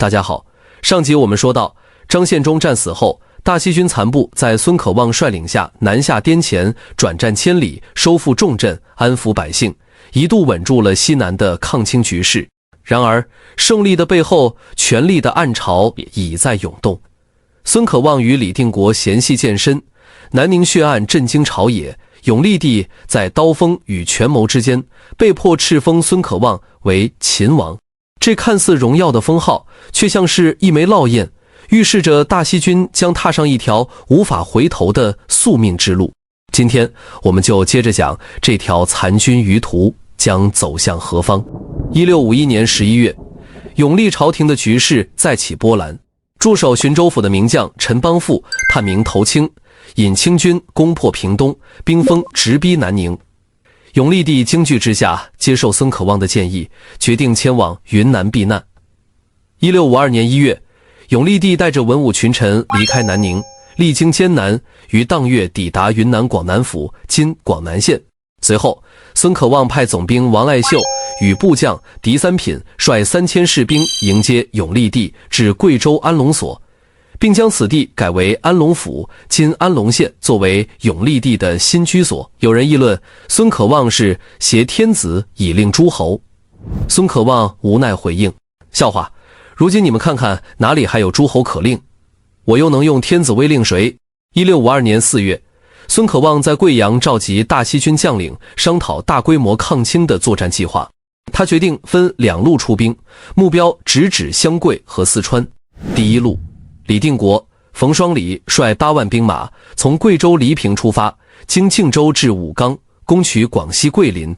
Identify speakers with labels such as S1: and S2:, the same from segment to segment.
S1: 大家好，上集我们说到，张献忠战死后，大西军残部在孙可望率领下南下滇黔，转战千里，收复重镇，安抚百姓，一度稳住了西南的抗清局势。然而，胜利的背后，权力的暗潮已在涌动。孙可望与李定国嫌隙渐深，南宁血案震惊朝野，永历帝在刀锋与权谋之间，被迫敕封孙可望为秦王。这看似荣耀的封号，却像是一枚烙印，预示着大西军将踏上一条无法回头的宿命之路。今天我们就接着讲这条残军余途将走向何方。1651年11月，永历朝廷的局势再起波澜。驻守浔州府的名将陈邦富叛名投清，引清军攻破屏东，兵锋直逼南宁。永历帝惊惧之下，接受孙可望的建议，决定迁往云南避难。1652年1月，永历帝带着文武群臣离开南宁，历经艰难，于当月抵达云南广南府（今广南县）。随后，孙可望派总兵王爱秀与部将狄三品率3000士兵迎接永历帝至贵州安龙所，并将此地改为安龙府（今安龙县）作为永历帝的新居所。有人议论孙可望是挟天子以令诸侯，孙可望无奈回应：笑话，如今你们看看哪里还有诸侯可令，我又能用天子威令谁？1652年4月，孙可望在贵阳召集大西军将领，商讨大规模抗清的作战计划。他决定分2路出兵，目标直指湘桂和四川。第一路，李定国、冯双礼率8万兵马从贵州黎平出发，经靖州至武冈，攻取广西桂林。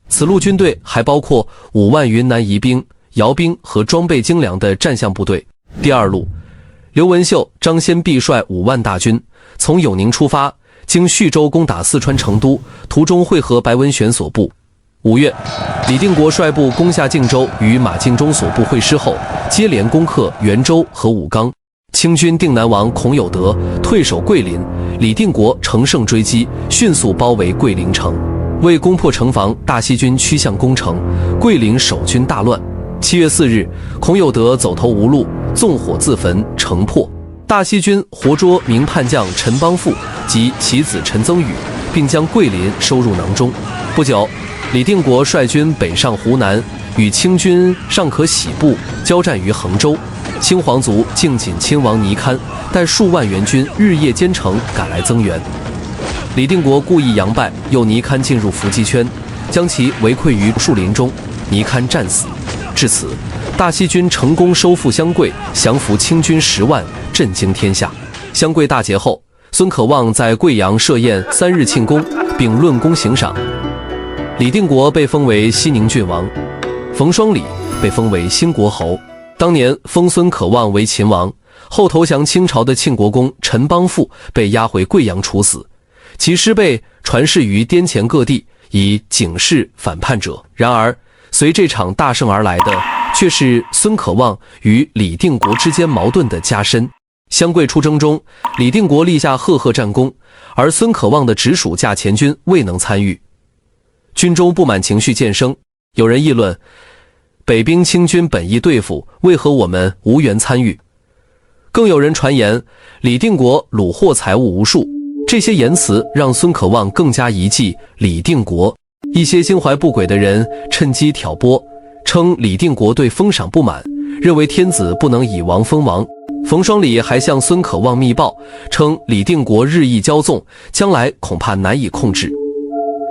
S1: 此路军队还包括5万云南宜兵、姚兵和装备精良的战象部队。第二路，刘文秀、张先弼率5万大军从永宁出发，经徐州攻打四川成都，途中会合白文选所部。5月，李定国率部攻下靖州，与马敬忠所部会师后，接连攻克元州和武冈。清军定南王孔有德退守桂林，李定国乘胜追击，迅速包围桂林城。为攻破城防，大西军趋向攻城，桂林守军大乱。7月4日，孔有德走投无路，纵火自焚，城破。大西军活捉名叛将陈邦富及其子陈增宇，并将桂林收入囊中。不久，李定国率军北上湖南，与清军尚可喜部交战于衡州。清皇族靖锦亲王倪堪带数万援军日夜兼程赶来增援。李定国故意佯败，诱倪堪进入伏击圈，将其围困于树林中，倪堪战死。至此，大西军成功收复湘桂，降服清军10万，震惊天下。湘桂大捷后，孙可望在贵阳设宴3日庆功，并论功行赏。李定国被封为西宁郡王，冯双礼被封为新国侯。当年封孙可望为秦王，后投降清朝的庆国公陈邦富被押回贵阳处死，其尸被传世于滇黔各地，以警示反叛者。然而，随这场大胜而来的，却是孙可望与李定国之间矛盾的加深。湘桂出征中，李定国立下赫赫战功，而孙可望的直属驾前军未能参与，军中不满情绪渐生。有人议论，北兵清军本意对付，为何我们无缘参与？更有人传言，李定国虏获财物无数。这些言辞让孙可望更加疑忌李定国。一些心怀不轨的人趁机挑拨，称李定国对封赏不满，认为天子不能以王封王。冯双礼还向孙可望密报，称李定国日益骄纵，将来恐怕难以控制。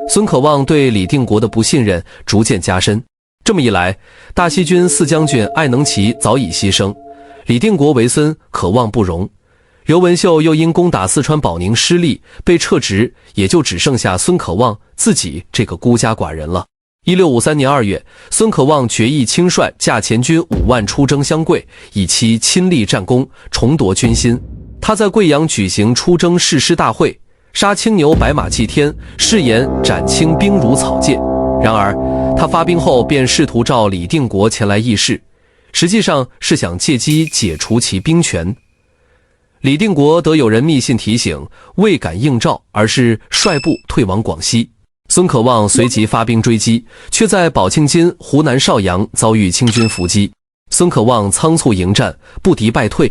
S1: 孙可望对李定国的不信任逐渐加深。这么一来，大西军4将军艾能奇早已牺牲，李定国为孙可望不容。刘文秀又因攻打四川保宁失利被撤职，也就只剩下孙可望自己这个孤家寡人了。1653年2月，孙可望决意亲率驾前军5万出征湘桂，以期亲历战功，重夺军心。他在贵阳举行出征誓师大会，杀青牛白马祭天，誓言斩清兵如草芥。然而，他发兵后便试图召李定国前来议事，实际上是想借机解除其兵权。李定国得有人密信提醒，未敢应召，而是率部退往广西。孙可望随即发兵追击，却在宝庆金湖南邵阳遭遇清军伏击。孙可望仓促迎战，不敌败退。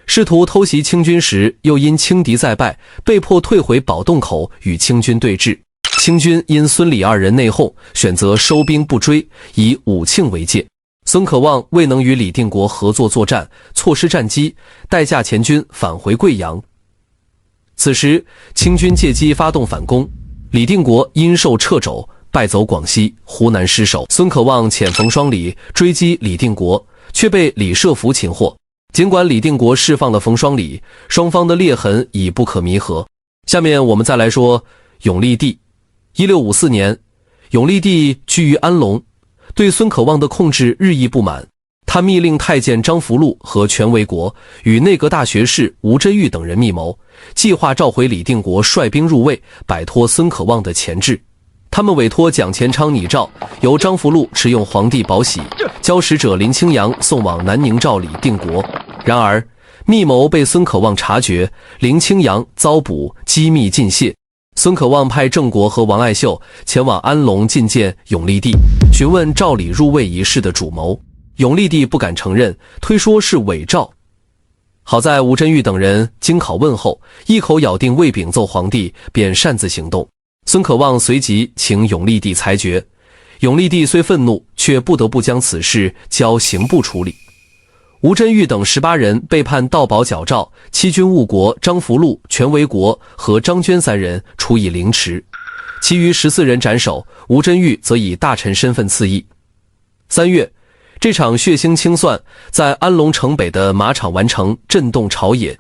S1: 试图偷袭清军时，又因轻敌再败，被迫退回宝洞口与清军对峙。清军因孙李二人内讧，选择收兵不追，以武庆为界。孙可望未能与李定国合作作战，错失战机，待驾前军返回贵阳。此时清军借机发动反攻，李定国因受掣肘，败走广西、湖南失守。孙可望遣冯双礼追击李定国，却被李设福擒获。尽管李定国释放了冯双礼，双方的裂痕已不可弥合。下面我们再来说永历帝。1654年，永历帝居于安龙，对孙可望的控制日益不满。他密令太监张福禄和权为国与内阁大学士吴真玉等人密谋，计划召回李定国率兵入魏，摆脱孙可望的钳制。他们委托蒋乾昌拟诏，由张福禄持用皇帝宝玺，交使者林清扬送往南宁召李定国。然而密谋被孙可望察觉，林清扬遭捕，机密尽泄。孙可望派郑国和王爱秀前往安龙觐见永历帝，询问召李入魏一事的主谋。永历帝不敢承认，推说是伪诏。好在吴真玉等人经考问后，一口咬定未禀奏皇帝，便擅自行动。孙可望随即请永历帝裁决。永历帝虽愤怒，却不得不将此事交刑部处理。吴真玉等18人被判盗宝矫诏，欺君误国张福禄、权为国和张娟3人处以凌迟，其余14人斩首，吴真玉则以大臣身份赐役。3月，这场血腥清算在安龙城北的马场完成，震动朝野。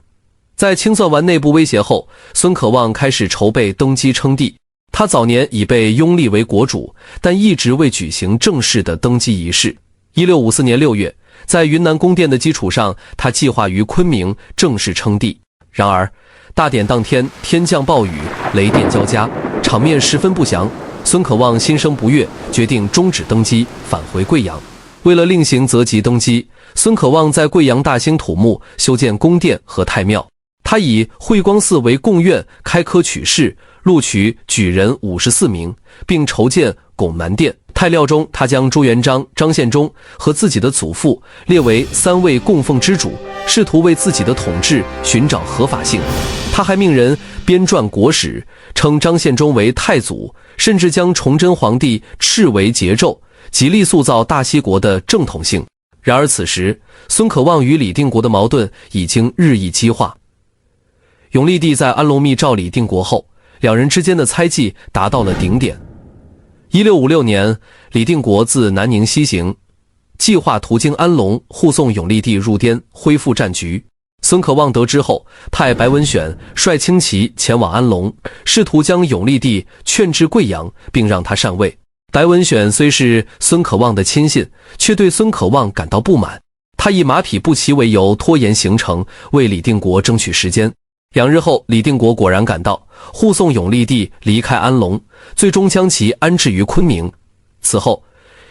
S1: 在清算完内部威胁后，孙可望开始筹备登基称帝。他早年已被拥立为国主，但一直未举行正式的登基仪式。1654年6月，在云南宫殿的基础上，他计划于昆明正式称帝。然而大典当天天降暴雨，雷电交加，场面十分不祥。孙可望心生不悦，决定终止登基，返回贵阳。为了另行择吉登基，孙可望在贵阳大兴土木，修建宫殿和太庙。他以慧光寺为贡院，开科取士，录取举人54名，并筹建拱南殿。太庙中，他将朱元璋、张献忠和自己的祖父列为3位供奉之主，试图为自己的统治寻找合法性。他还命人编撰国史，称张献忠为太祖，甚至将崇祯皇帝敕为桀纣，极力塑造大西国的正统性。然而此时，孙可望与李定国的矛盾已经日益激化。永历帝在安龙密诏李定国后，两人之间的猜忌达到了顶点。1656年，李定国自南宁西行，计划途经安龙护送永历帝入滇，恢复战局。孙可望得知后，派白文选率轻骑前往安龙，试图将永历帝劝至贵阳，并让他禅位。白文选虽是孙可望的亲信，却对孙可望感到不满。他以马匹不齐为由拖延行程，为李定国争取时间。2日后，李定国果然赶到，护送永历帝离开安龙，最终将其安置于昆明。此后，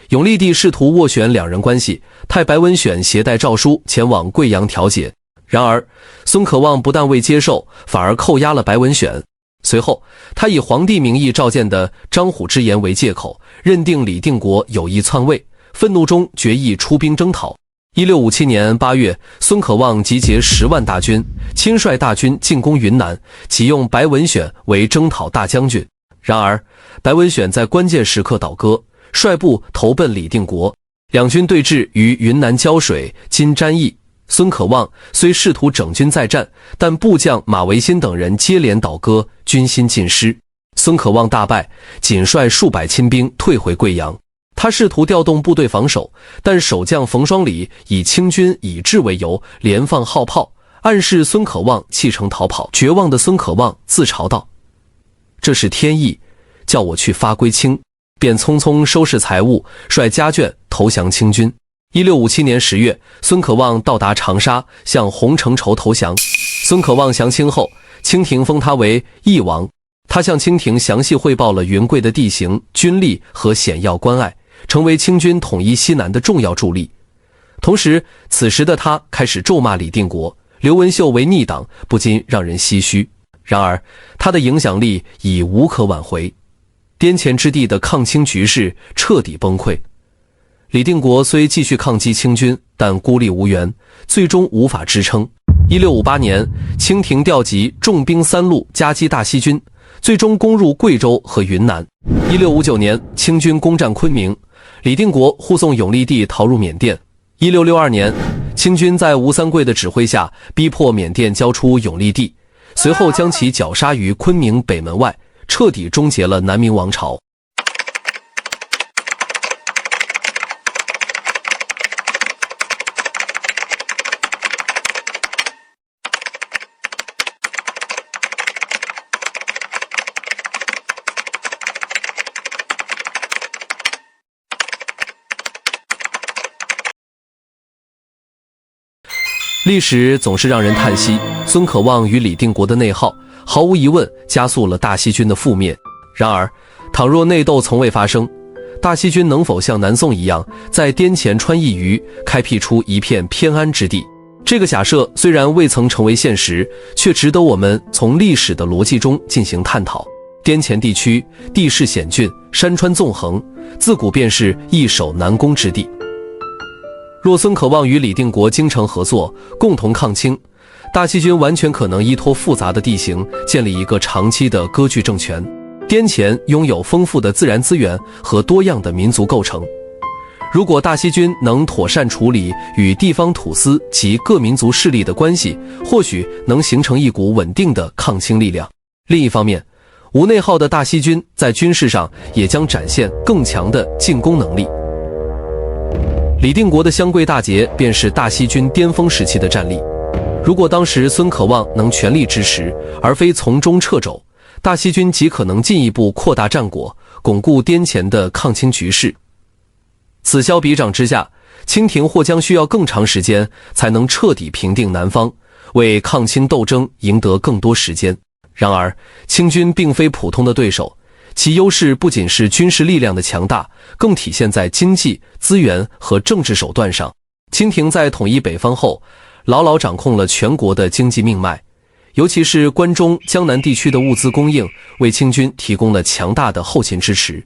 S1: 永历帝试图斡旋两人关系，派白文选携带诏书前往贵阳调解。然而，孙可望不但未接受，反而扣押了白文选。随后，他以皇帝名义召见的张虎之言为借口，认定李定国有意篡位，愤怒中决意出兵征讨。1657年8月，孙可望集结10万大军，亲率大军进攻云南，启用白文选为征讨大将军。然而，白文选在关键时刻倒戈，率部投奔李定国。两军对峙于云南胶水（今詹义）。孙可望虽试图整军再战，但部将马维新等人接连倒戈，军心尽失。孙可望大败，仅率数百亲兵退回贵阳。他试图调动部队防守，但守将冯双礼以清军已至为由，连放号炮，暗示孙可望弃城逃跑。绝望的孙可望自嘲道：“这是天意，叫我去发归清。”便匆匆收拾财物，率家眷投降清军。1657年10月，孙可望到达长沙，向洪承畴投降。孙可望降清后，清廷封他为义王。他向清廷详细汇报了云贵的地形、军力和险要关隘，成为清军统一西南的重要助力。同时，此时的他开始咒骂李定国、刘文秀为逆党，不禁让人唏嘘。然而，他的影响力已无可挽回，滇黔之地的抗清局势彻底崩溃。李定国虽继续抗击清军，但孤立无援，最终无法支撑。1658年，清廷调集重兵3路夹击大西军，最终攻入贵州和云南。1659年，清军攻占昆明，李定国护送永历帝逃入缅甸。1662年，清军在吴三桂的指挥下，逼迫缅甸交出永历帝，随后将其绞杀于昆明北门外，彻底终结了南明王朝。历史总是让人叹息，孙可望与李定国的内耗，毫无疑问加速了大西军的覆灭。然而，倘若内斗从未发生，大西军能否像南宋一样，在滇黔川一隅开辟出一片偏安之地？这个假设虽然未曾成为现实，却值得我们从历史的逻辑中进行探讨。滇黔地区地势险峻，山川纵横，自古便是易守难攻之地。若孙可望与李定国精诚合作，共同抗清，大西军完全可能依托复杂的地形，建立一个长期的割据政权。滇黔拥有丰富的自然资源和多样的民族构成，如果大西军能妥善处理与地方土司及各民族势力的关系，或许能形成一股稳定的抗清力量。另一方面，无内耗的大西军在军事上也将展现更强的进攻能力。李定国的湘桂大捷便是大西军巅峰时期的战例。如果当时孙可望能全力支持，而非从中掣肘，大西军极可能进一步扩大战果，巩固滇黔的抗清局势。此消彼长之下，清廷或将需要更长时间才能彻底平定南方，为抗清斗争赢得更多时间。然而，清军并非普通的对手，其优势不仅是军事力量的强大，更体现在经济、资源和政治手段上。清廷在统一北方后，牢牢掌控了全国的经济命脉，尤其是关中、江南地区的物资供应，为清军提供了强大的后勤支持。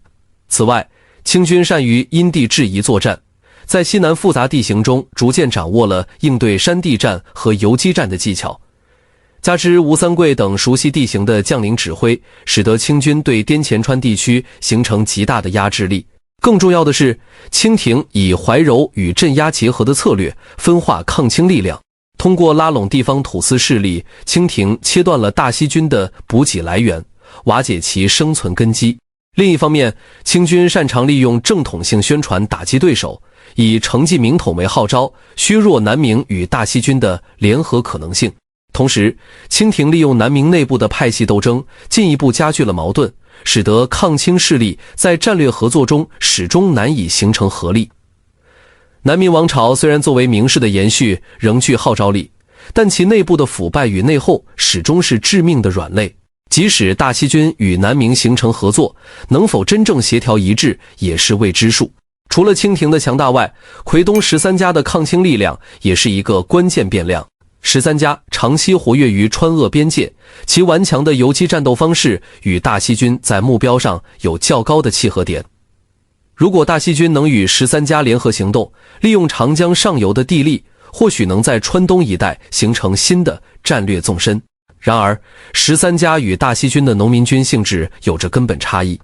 S1: 此外，清军善于因地制宜作战，在西南复杂地形中逐渐掌握了应对山地战和游击战的技巧。加之吴三桂等熟悉地形的将领指挥，使得清军对滇黔川地区形成极大的压制力。更重要的是，清廷以怀柔与镇压结合的策略，分化抗清力量。通过拉拢地方土司势力，清廷切断了大西军的补给来源，瓦解其生存根基。另一方面，清军擅长利用正统性宣传打击对手，以承继明统为号召，削弱南明与大西军的联合可能性。同时，清廷利用南明内部的派系斗争，进一步加剧了矛盾，使得抗清势力在战略合作中始终难以形成合力。南明王朝虽然作为明氏的延续，仍具号召力，但其内部的腐败与内讧始终是致命的软肋。即使大西军与南明形成合作，能否真正协调一致也是未知数。除了清廷的强大外，奎东13家的抗清力量也是一个关键变量。13家长期活跃于川鄂边界，其顽强的游击战斗方式与大西军在目标上有较高的契合点。如果大西军能与13家联合行动，利用长江上游的地利，或许能在川东一带形成新的战略纵深。然而，13家与大西军的农民军性质有着根本差异。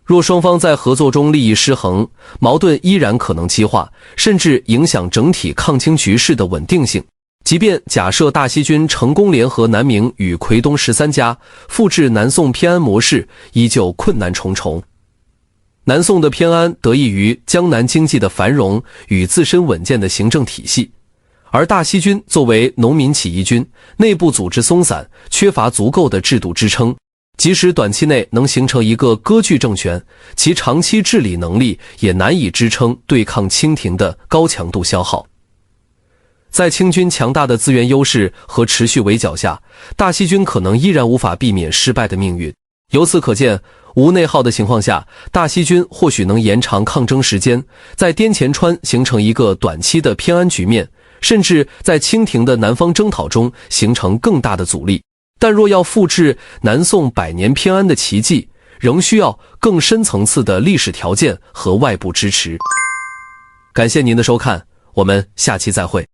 S1: 若双方在合作中利益失衡，矛盾依然可能激化，甚至影响整体抗清局势的稳定性。即便假设大西军成功联合南明与奎东13家，复制南宋偏安模式，依旧困难重重。南宋的偏安得益于江南经济的繁荣与自身稳健的行政体系，而大西军作为农民起义军，内部组织松散，缺乏足够的制度支撑。即使短期内能形成一个割据政权，其长期治理能力也难以支撑对抗清廷的高强度消耗。在清军强大的资源优势和持续围剿下，大西军可能依然无法避免失败的命运。由此可见，无内耗的情况下，大西军或许能延长抗争时间，在滇黔川形成一个短期的偏安局面，甚至在清廷的南方征讨中形成更大的阻力。但若要复制南宋100年偏安的奇迹，仍需要更深层次的历史条件和外部支持。感谢您的收看，我们下期再会。